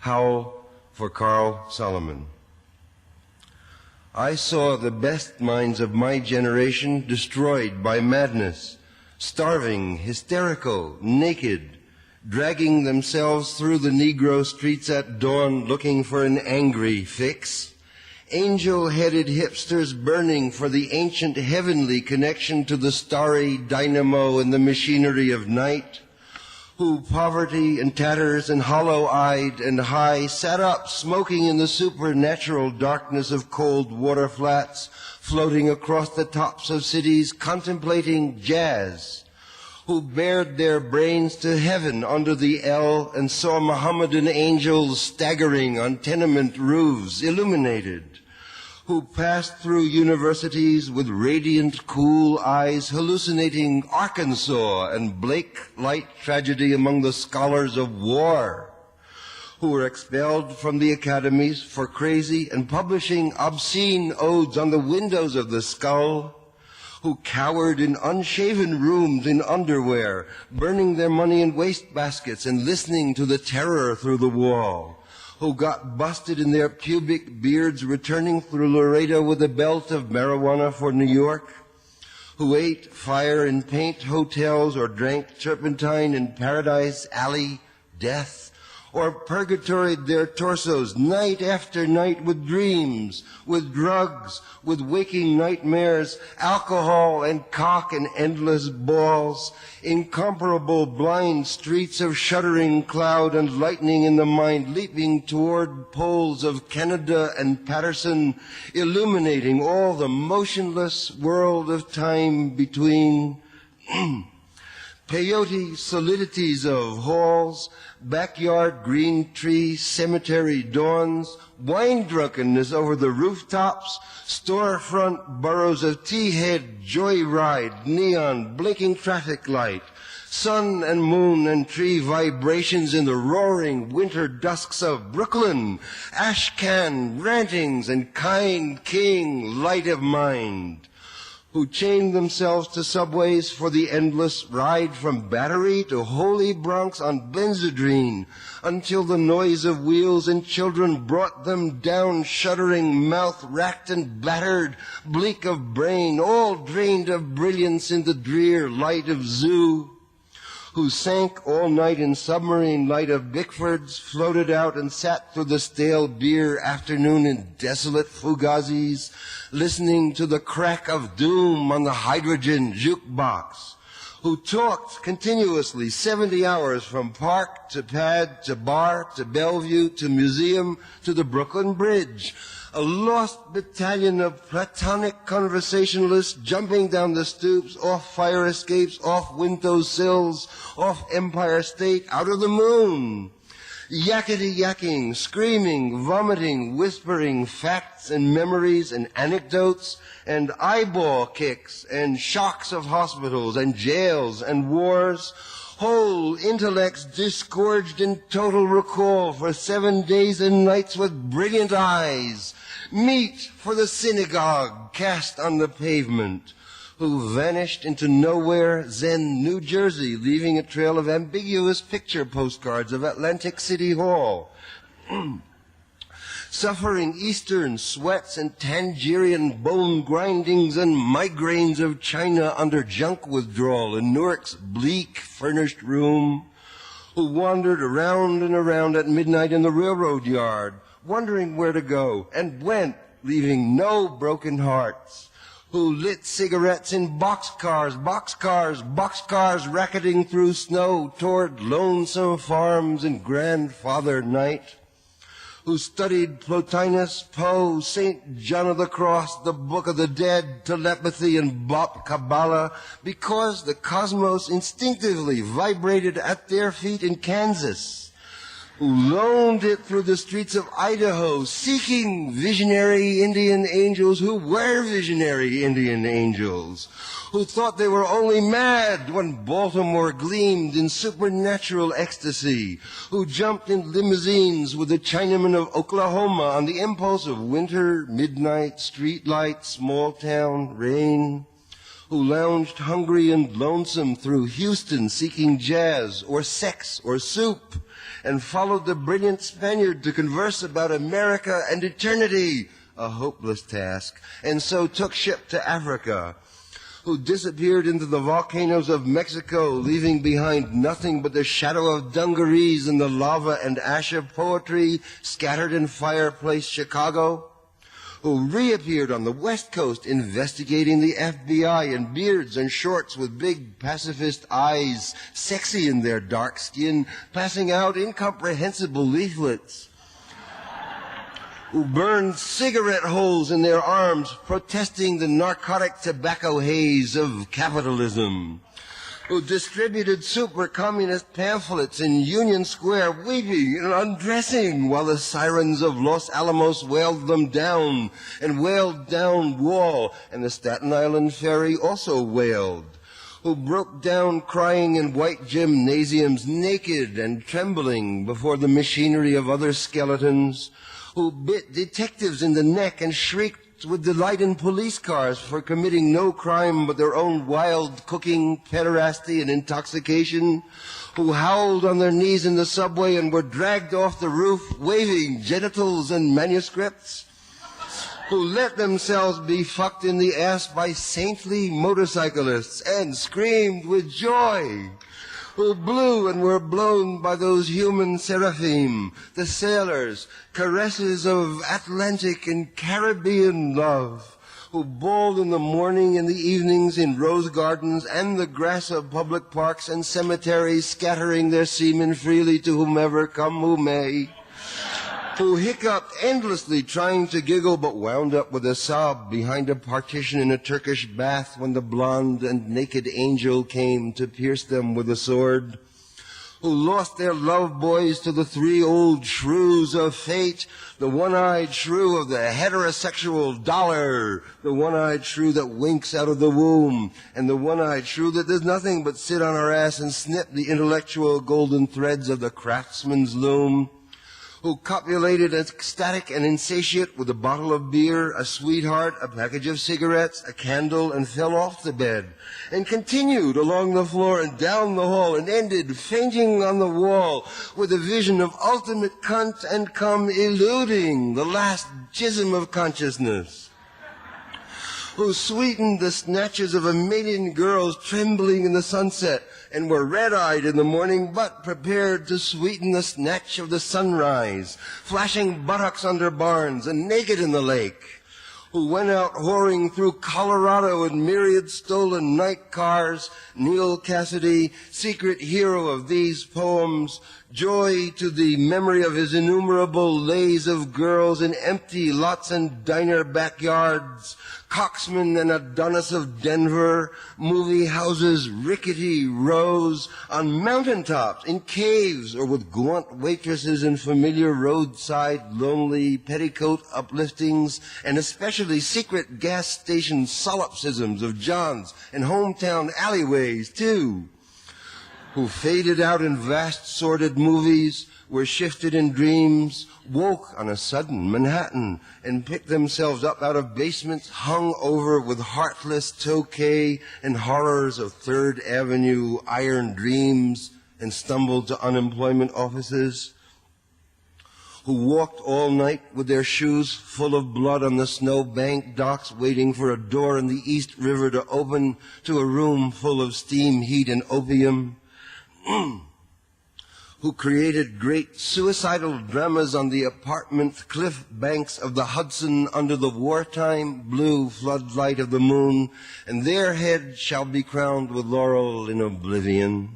Howl for Carl Solomon. I saw the best minds of my generation destroyed by madness, starving, hysterical, naked, dragging themselves through the Negro streets at dawn looking for an angry fix. Angel-headed hipsters burning for the ancient heavenly connection to the starry dynamo and the machinery of night, who, poverty and tatters and hollow-eyed and high, sat up smoking in the supernatural darkness of cold water flats, floating across the tops of cities, contemplating jazz, who bared their brains to heaven under the L and saw Mohammedan angels staggering on tenement roofs, illuminated, who passed through universities with radiant, cool eyes, hallucinating Arkansas and Blake light tragedy among the scholars of war, who were expelled from the academies for crazy and publishing obscene odes on the windows of the skull, who cowered in unshaven rooms in underwear, burning their money in wastebaskets and listening to the terror through the wall, who got busted in their pubic beards returning through Laredo with a belt of marijuana for New York, who ate fire in paint hotels or drank turpentine in Paradise Alley death, or purgatoried their torsos night after night with dreams, with drugs, with waking nightmares, alcohol and cock and endless balls, incomparable blind streets of shuddering cloud and lightning in the mind leaping toward poles of Canada and Patterson, illuminating all the motionless world of time between. Peyote solidities of halls, backyard green tree, cemetery dawns, wine drunkenness over the rooftops, storefront boroughs of tea-head, joyride, neon, blinking traffic light, sun and moon and tree vibrations in the roaring winter dusks of Brooklyn, ashcan rantings and kind king light of mind, who chained themselves to subways for the endless ride from Battery to Holy Bronx on Benzedrine until the noise of wheels and children brought them down, shuddering, mouth-racked and blattered, bleak of brain, all drained of brilliance in the drear light of zoo, who sank all night in submarine light of Bickfords, floated out and sat through the stale beer afternoon in desolate Fugazis, listening to the crack of doom on the hydrogen jukebox, who talked continuously 70 hours from park to pad to bar to Bellevue to museum to the Brooklyn Bridge, a lost battalion of platonic conversationalists jumping down the stoops, off fire escapes, off window sills, off Empire State, out of the moon. Yakety-yakking, screaming, vomiting, whispering facts and memories and anecdotes and eyeball kicks and shocks of hospitals and jails and wars, whole intellects disgorged in total recall for 7 days and nights with brilliant eyes, meet for the synagogue cast on the pavement, who vanished into nowhere, Zen, New Jersey, leaving a trail of ambiguous picture postcards of Atlantic City Hall, suffering eastern sweats and Tangerian bone grindings and migraines of China under junk withdrawal in Newark's bleak furnished room, who wandered around and around at midnight in the railroad yard, wondering where to go, and went, leaving no broken hearts, who lit cigarettes in boxcars, racketing through snow toward lonesome farms in grandfather night, who studied Plotinus, Poe, St. John of the Cross, the Book of the Dead, telepathy, and Kabbalah, because the cosmos instinctively vibrated at their feet in Kansas, who loaned it through the streets of Idaho, seeking visionary Indian angels who were visionary Indian angels, who thought they were only mad when Baltimore gleamed in supernatural ecstasy, who jumped in limousines with the Chinamen of Oklahoma on the impulse of winter, midnight, street light, small town, rain, who lounged hungry and lonesome through Houston seeking jazz or sex or soup, and followed the brilliant Spaniard to converse about America and eternity, a hopeless task, and so took ship to Africa, who disappeared into the volcanoes of Mexico, leaving behind nothing but the shadow of dungarees and the lava and ash of poetry scattered in fireplace Chicago, who reappeared on the West Coast investigating the FBI in beards and shorts with big pacifist eyes, sexy in their dark skin, passing out incomprehensible leaflets, who burned cigarette holes in their arms, protesting the narcotic tobacco haze of capitalism, who distributed super communist pamphlets in Union Square, weeping and undressing while the sirens of Los Alamos wailed them down and wailed down Wall, and the Staten Island ferry also wailed, who broke down crying in white gymnasiums, naked and trembling before the machinery of other skeletons, who bit detectives in the neck and shrieked with delight in police cars for committing no crime but their own wild cooking, pederasty, and intoxication, who howled on their knees in the subway and were dragged off the roof waving genitals and manuscripts, who let themselves be fucked in the ass by saintly motorcyclists and screamed with joy, who blew and were blown by those human seraphim, the sailors, caresses of Atlantic and Caribbean love, who bawled in the morning and the evenings in rose gardens and the grass of public parks and cemeteries, scattering their semen freely to whomever come who may, who hiccuped endlessly trying to giggle but wound up with a sob behind a partition in a Turkish bath when the blonde and naked angel came to pierce them with a sword, who lost their love boys to the three old shrews of fate, the one-eyed shrew of the heterosexual dollar, the one-eyed shrew that winks out of the womb, and the one-eyed shrew that does nothing but sit on her ass and snip the intellectual golden threads of the craftsman's loom, who copulated ecstatic and insatiate with a bottle of beer, a sweetheart, a package of cigarettes, a candle, and fell off the bed, and continued along the floor and down the hall, and ended fainting on the wall with a vision of ultimate cunt and cum eluding the last jism of consciousness, who sweetened the snatches of a million girls trembling in the sunset and were red-eyed in the morning, but prepared to sweeten the snatch of the sunrise, flashing buttocks under barns and naked in the lake, who went out whoring through Colorado in myriad stolen night cars, Neil Cassidy, secret hero of these poems, joy to the memory of his innumerable lays of girls in empty lots and diner backyards, Coxman and Adonis of Denver, movie houses, rickety rows, on mountaintops, in caves, or with gaunt waitresses in familiar roadside lonely petticoat upliftings, and especially secret gas station solipsisms of John's and hometown alleyways, too, who faded out in vast sordid movies, were shifted in dreams, woke on a sudden Manhattan, and picked themselves up out of basements hung over with heartless Tokay and horrors of Third Avenue iron dreams, and stumbled to unemployment offices, who walked all night with their shoes full of blood on the snowbank docks, waiting for a door in the East River to open to a room full of steam, heat, and opium, who created great suicidal dramas on the apartment cliff banks of the Hudson under the wartime blue floodlight of the moon, and their head shall be crowned with laurel in oblivion,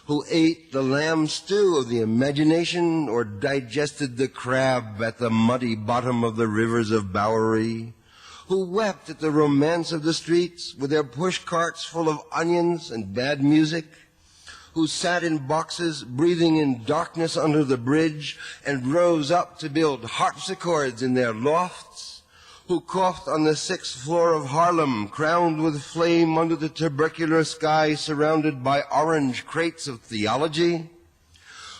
who ate the lamb stew of the imagination or digested the crab at the muddy bottom of the rivers of Bowery, who wept at the romance of the streets with their push carts full of onions and bad music, who sat in boxes breathing in darkness under the bridge and rose up to build harpsichords in their lofts, who coughed on the 6th floor of Harlem, crowned with flame under the tubercular sky surrounded by orange crates of theology,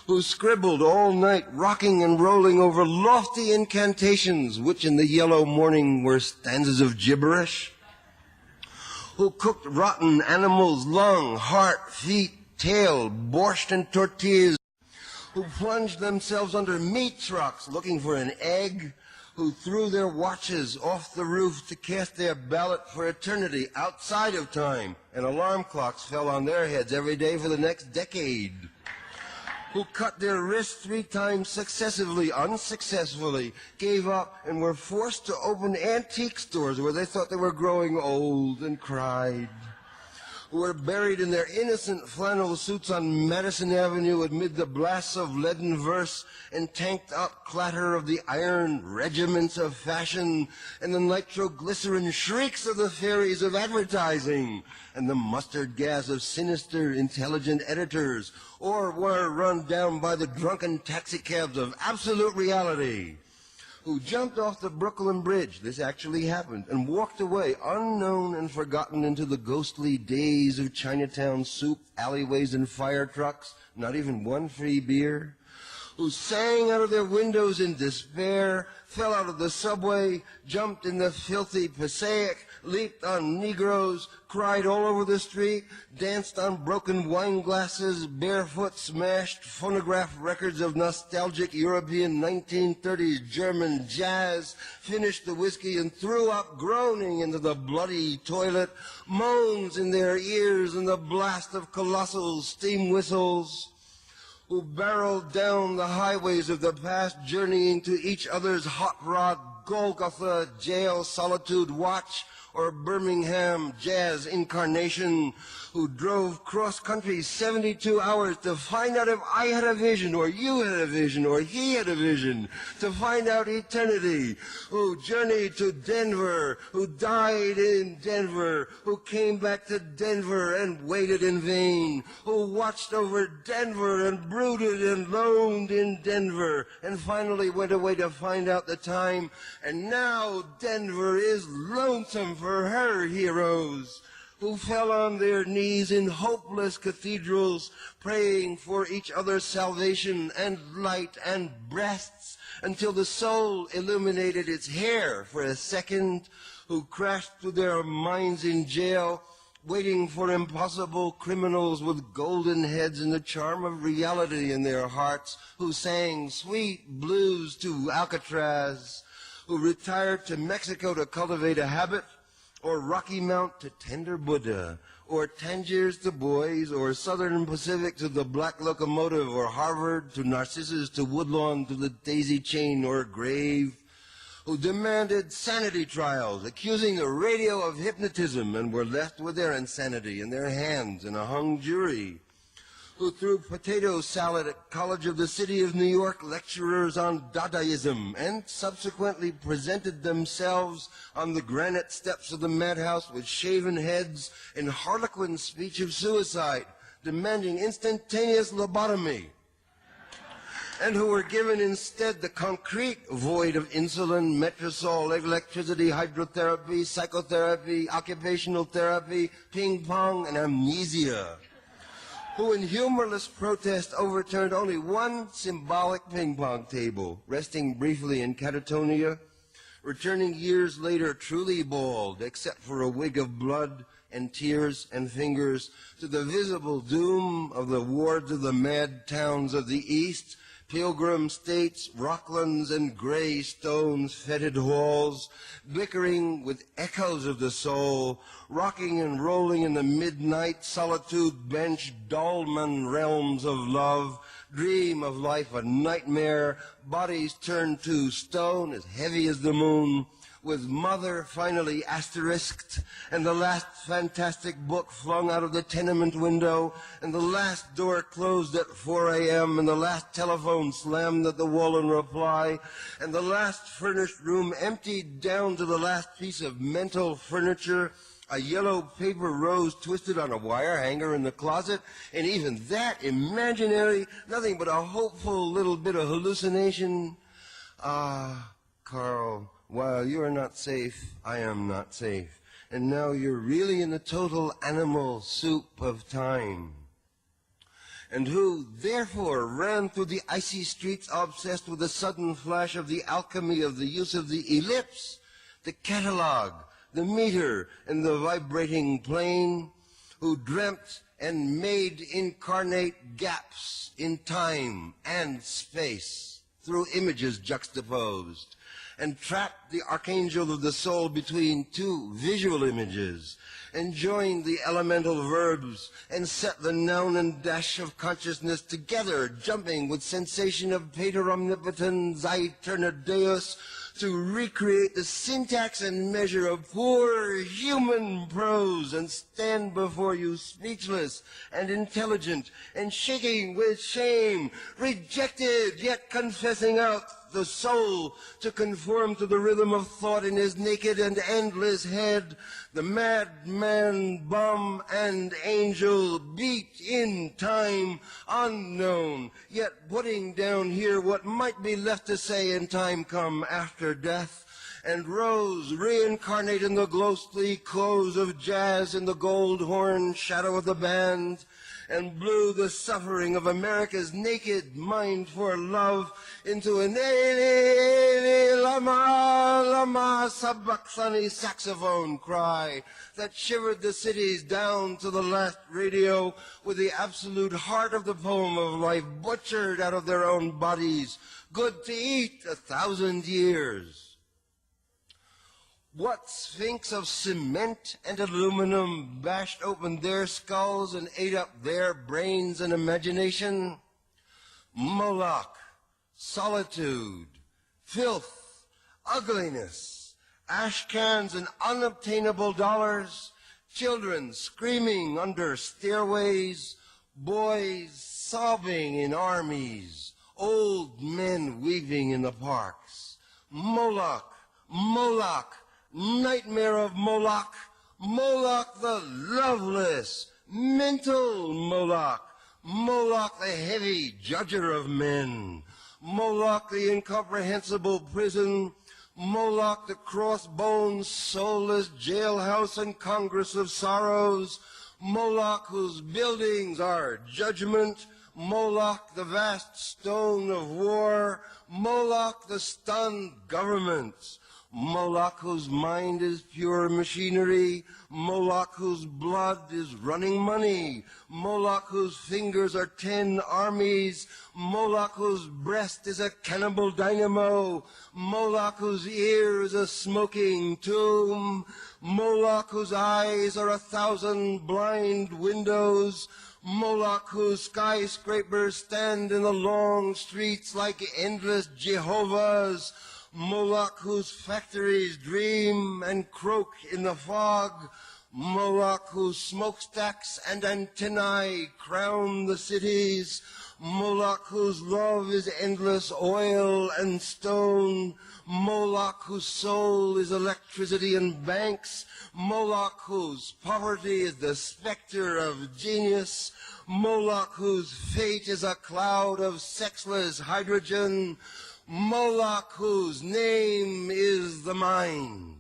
who scribbled all night rocking and rolling over lofty incantations which in the yellow morning were stanzas of gibberish, who cooked rotten animals' lung, heart, feet, tail, borscht and tortillas, who plunged themselves under meat trucks looking for an egg, who threw their watches off the roof to cast their ballot for eternity outside of time, and alarm clocks fell on their heads every day for the next decade, who cut their wrists 3 times successively, unsuccessfully, gave up, and were forced to open antique stores where they thought they were growing old and cried, who were buried in their innocent flannel suits on Madison Avenue amid the blasts of leaden verse and tanked-up clatter of the iron regiments of fashion and the nitroglycerin shrieks of the fairies of advertising and the mustard gas of sinister, intelligent editors, or were run down by the drunken taxicabs of absolute reality, who jumped off the Brooklyn Bridge, this actually happened, and walked away unknown and forgotten into the ghostly days of Chinatown soup, alleyways, and fire trucks, not even one free beer, who sang out of their windows in despair, fell out of the subway, jumped in the filthy Passaic, leaped on Negroes, cried all over the street, danced on broken wine glasses, barefoot smashed phonograph records of nostalgic European 1930s German jazz, finished the whiskey and threw up groaning into the bloody toilet, moans in their ears and the blast of colossal steam whistles, who barreled down the highways of the past, journeying to each other's hot rod Golgotha jail solitude watch or Birmingham jazz incarnation, who drove cross-country 72 hours to find out if I had a vision, or you had a vision, or he had a vision, to find out eternity, who journeyed to Denver, who died in Denver, who came back to Denver and waited in vain, who watched over Denver and brooded and loaned in Denver, and finally went away to find out the time, and now Denver is lonesome for her heroes, who fell on their knees in hopeless cathedrals, praying for each other's salvation and light and breasts until the soul illuminated its hair for a second, who crashed through their minds in jail, waiting for impossible criminals with golden heads and the charm of reality in their hearts, who sang sweet blues to Alcatraz, who retired to Mexico to cultivate a habit, or Rocky Mount to tender Buddha, or Tangiers to boys, or Southern Pacific to the black locomotive, or Harvard to Narcissus to Woodlawn to the daisy chain or grave, who demanded sanity trials, accusing the radio of hypnotism, and were left with their insanity in their hands in a hung jury, who threw potato salad at College of the City of New York lecturers on Dadaism and subsequently presented themselves on the granite steps of the madhouse with shaven heads in harlequin speech of suicide, demanding instantaneous lobotomy, and who were given instead the concrete void of insulin, Metrosol, electricity, hydrotherapy, psychotherapy, occupational therapy, ping pong, and amnesia, who in humorless protest overturned only one symbolic ping pong table, resting briefly in catatonia, returning years later truly bald, except for a wig of blood and tears and fingers, to the visible doom of the wards of the mad towns of the East, pilgrim states, rocklands, and gray stones fetid halls, bickering with echoes of the soul, rocking and rolling in the midnight solitude bench dolmen realms of love, dream of life a nightmare, bodies turned to stone as heavy as the moon, with mother finally asterisked, and the last fantastic book flung out of the tenement window, and the last door closed at 4 a.m., and the last telephone slammed at the wall in reply, and the last furnished room emptied down to the last piece of mental furniture, a yellow paper rose twisted on a wire hanger in the closet, and even that imaginary, nothing but a hopeful little bit of hallucination. Ah, Carl, while you are not safe, I am not safe. And now you're really in the total animal soup of time. And who, therefore, ran through the icy streets obsessed with a sudden flash of the alchemy of the use of the ellipse, the catalog, the meter and the vibrating plane, who dreamt and made incarnate gaps in time and space through images juxtaposed, and trapped the archangel of the soul between two visual images, and joined the elemental verbs, and set the noun and dash of consciousness together, jumping with sensation of Pater Omnipotens Aeterna Deus, to recreate the syntax and measure of poor human prose, and stand before you speechless and intelligent and shaking with shame, rejected yet confessing out the soul to conform to the rhythm of thought in his naked and endless head. The madman, bomb, and angel beat in time unknown, yet putting down here what might be left to say in time come after death, and rose reincarnate in the ghostly close of jazz in the gold horn shadow of the band, and blew the suffering of America's naked mind for love into an lama lama sabachthani saxophone cry that shivered the cities down to the last radio, with the absolute heart of the poem of life butchered out of their own bodies, good to eat 1,000 years. What sphinx of cement and aluminum bashed open their skulls and ate up their brains and imagination? Moloch, solitude, filth, ugliness, ash cans and unobtainable dollars, children screaming under stairways, boys sobbing in armies, old men weeping in the parks. Moloch, Moloch, nightmare of Moloch, Moloch the loveless, mental Moloch, Moloch the heavy judger of men, Moloch the incomprehensible prison, Moloch the cross-bones, soulless jailhouse and congress of sorrows, Moloch whose buildings are judgment, Moloch the vast stone of war, Moloch the stunned governments, Moloch whose mind is pure machinery, Moloch whose blood is running money, Moloch whose fingers are 10 armies, Moloch whose breast is a cannibal dynamo, Moloch whose ear is a smoking tomb, Moloch whose eyes are 1,000 blind windows, Moloch whose skyscrapers stand in the long streets like endless Jehovahs, Moloch whose factories dream and croak in the fog, Moloch whose smokestacks and antennae crown the cities, Moloch whose love is endless oil and stone, Moloch whose soul is electricity and banks, Moloch whose poverty is the specter of genius, Moloch whose fate is a cloud of sexless hydrogen, Moloch whose name is the mind,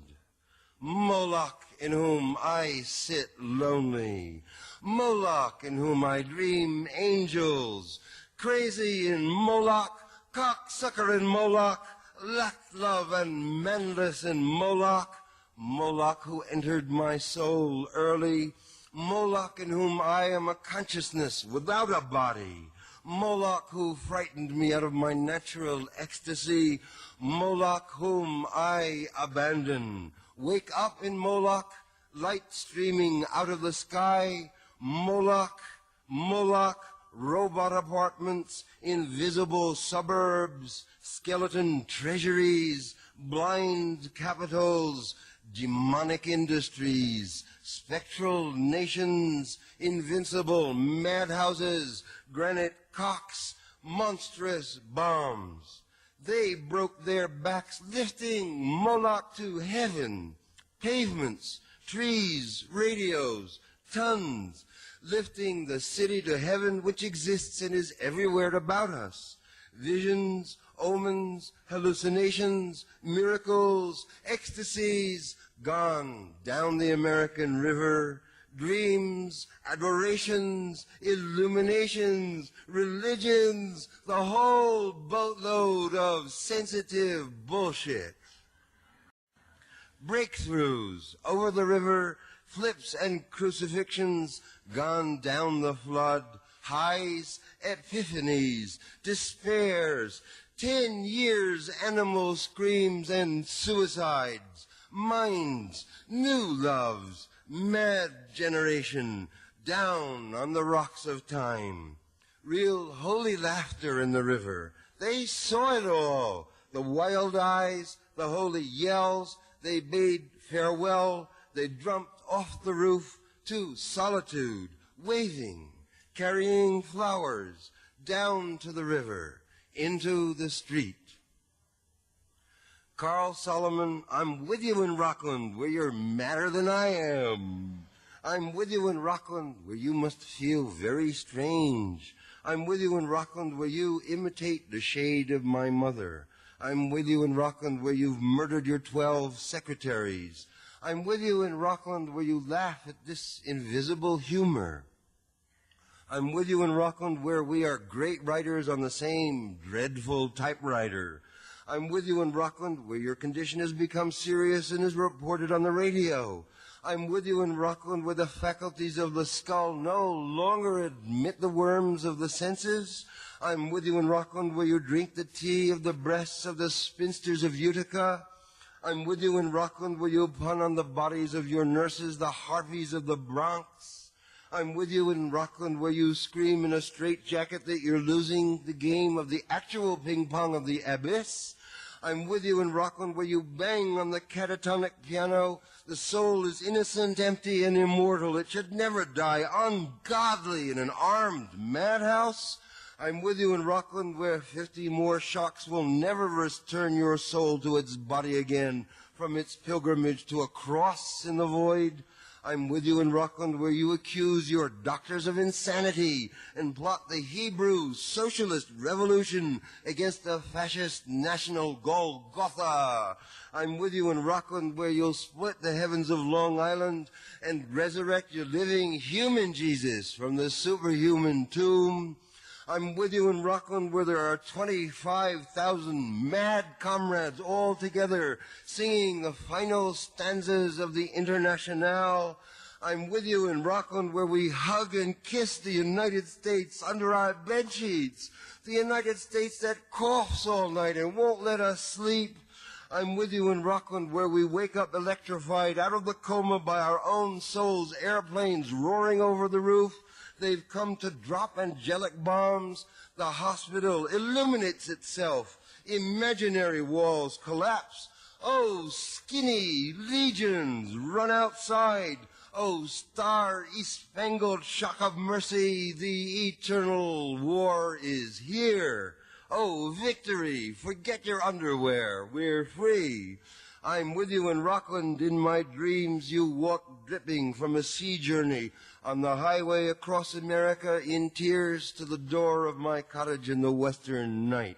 Moloch in whom I sit lonely, Moloch in whom I dream angels, crazy in Moloch, cocksucker in Moloch, lack-love and manless in Moloch, Moloch who entered my soul early, Moloch in whom I am a consciousness without a body, Moloch who frightened me out of my natural ecstasy, Moloch whom I abandon. Wake up in Moloch, light streaming out of the sky, Moloch, Moloch, robot apartments, invisible suburbs, skeleton treasuries, blind capitals, demonic industries, spectral nations, invincible madhouses, granite cocks, monstrous bombs. They broke their backs lifting Moloch to heaven. Pavements, trees, radios, tons, lifting the city to heaven which exists and is everywhere about us. Visions, omens, hallucinations, miracles, ecstasies, gone down the American river, dreams, adorations, illuminations, religions, the whole boatload of sensitive bullshit. breakthroughs over the river, flips and crucifixions gone down the flood, highs, epiphanies, despairs, 10 years animal screams and suicides, minds, new loves, mad generation, down on the rocks of time. Real holy laughter in the river. They saw it all. The wild eyes, the holy yells. They bade farewell. They jumped off the roof to solitude, waving, carrying flowers down to the river, into the street. Carl Solomon, I'm with you in Rockland, where you're madder than I am. I'm with you in Rockland, where you must feel very strange. I'm with you in Rockland, where you imitate the shade of my mother. I'm with you in Rockland, where you've murdered your 12 secretaries. I'm with you in Rockland, where you laugh at this invisible humor. I'm with you in Rockland, where we are great writers on the same dreadful typewriter. I'm with you in Rockland, where your condition has become serious and is reported on the radio. I'm with you in Rockland, where the faculties of the skull no longer admit the worms of the senses. I'm with you in Rockland, where you drink the tea of the breasts of the spinsters of Utica. I'm with you in Rockland, where you pun on the bodies of your nurses, the harpies of the Bronx. I'm with you in Rockland, where you scream in a straitjacket that you're losing the game of the actual ping-pong of the abyss. I'm with you in Rockland, where you bang on the catatonic piano. The soul is innocent, empty, and immortal. It should never die ungodly in an armed madhouse. I'm with you in Rockland, where 50 more shocks will never return your soul to its body again from its pilgrimage to a cross in the void. I'm with you in Rockland, where you accuse your doctors of insanity and plot the Hebrew socialist revolution against the fascist national Golgotha. I'm with you in Rockland, where you'll split the heavens of Long Island and resurrect your living human Jesus from the superhuman tomb. I'm with you in Rockland, where there are 25,000 mad comrades all together singing the final stanzas of the Internationale. I'm with you in Rockland, where we hug and kiss the United States under our bedsheets, the United States that coughs all night and won't let us sleep. I'm with you in Rockland, where we wake up electrified out of the coma by our own souls, airplanes roaring over the roof. They've come to drop angelic bombs. The hospital illuminates itself. Imaginary walls collapse. Oh, skinny legions run outside. Oh, star-spangled shock of mercy, the eternal war is here. Oh, victory, forget your underwear, we're free. I'm with you in Rockland. In my dreams you walk dripping from a sea journey on the highway across America in tears to the door of my cottage in the western night.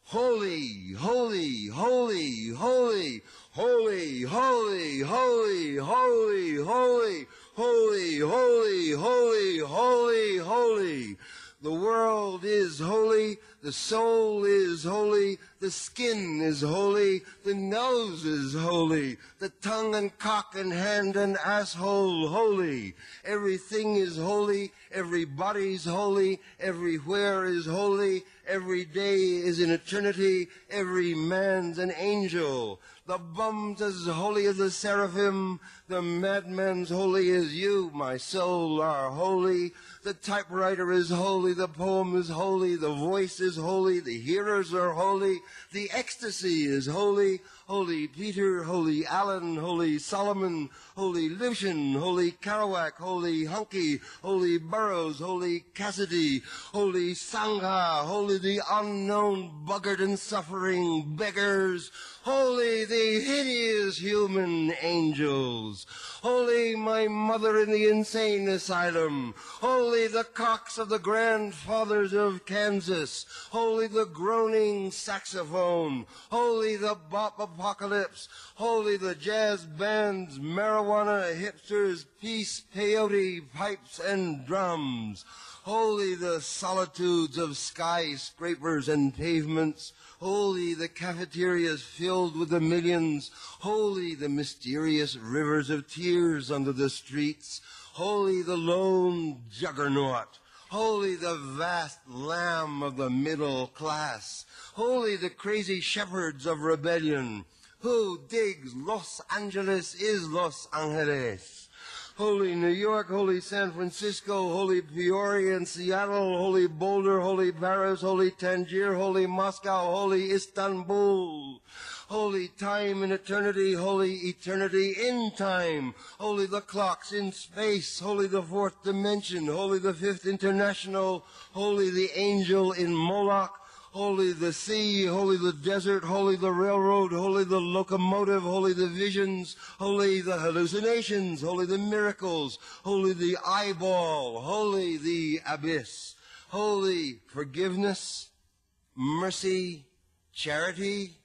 Holy, holy, holy, holy, holy, holy, holy, holy, holy, holy, holy, holy, holy, holy. The world is holy, the soul is holy, the skin is holy, the nose is holy, the tongue and cock and hand and asshole holy. Everything is holy, everybody's holy, everywhere is holy, every day is an eternity, every man's an angel. The bum's as holy as the seraphim, the madman's holy as you, my soul, are holy. The typewriter is holy, the poem is holy, the voice is holy, the hearers are holy, the ecstasy is holy. Holy Peter, Holy Allen, Holy Solomon, Holy Lucian, Holy Kerouac, Holy Hunky, Holy Burroughs, Holy Cassidy, Holy Sangha, Holy the unknown buggard and suffering beggars, Holy the hideous human angels, Holy my mother in the insane asylum, Holy the cocks of the grandfathers of Kansas, Holy the groaning saxophone, Holy the bop apocalypse. Holy the jazz bands, marijuana, hipsters, peace, peyote, pipes, and drums. Holy the solitudes of skyscrapers and pavements. Holy the cafeterias filled with the millions. Holy the mysterious rivers of tears under the streets. Holy the lone juggernaut. Holy the vast lamb of the middle class. Holy the crazy shepherds of rebellion. Who digs Los Angeles is Los Angeles. Holy New York, holy San Francisco, holy Peoria and Seattle, holy Boulder, holy Paris, holy Tangier, holy Moscow, holy Istanbul. Holy time in eternity, holy eternity in time. Holy the clocks in space, holy the fourth dimension, holy the fifth international, holy the angel in Moloch. Holy the sea, holy the desert, holy the railroad, holy the locomotive, holy the visions, holy the hallucinations, holy the miracles, holy the eyeball, holy the abyss, holy forgiveness, mercy, charity,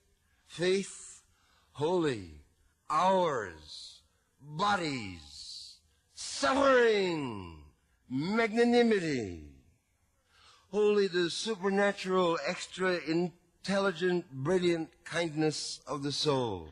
faith, holy, ours, bodies, suffering, magnanimity. Holy the supernatural, extra intelligent, brilliant kindness of the soul.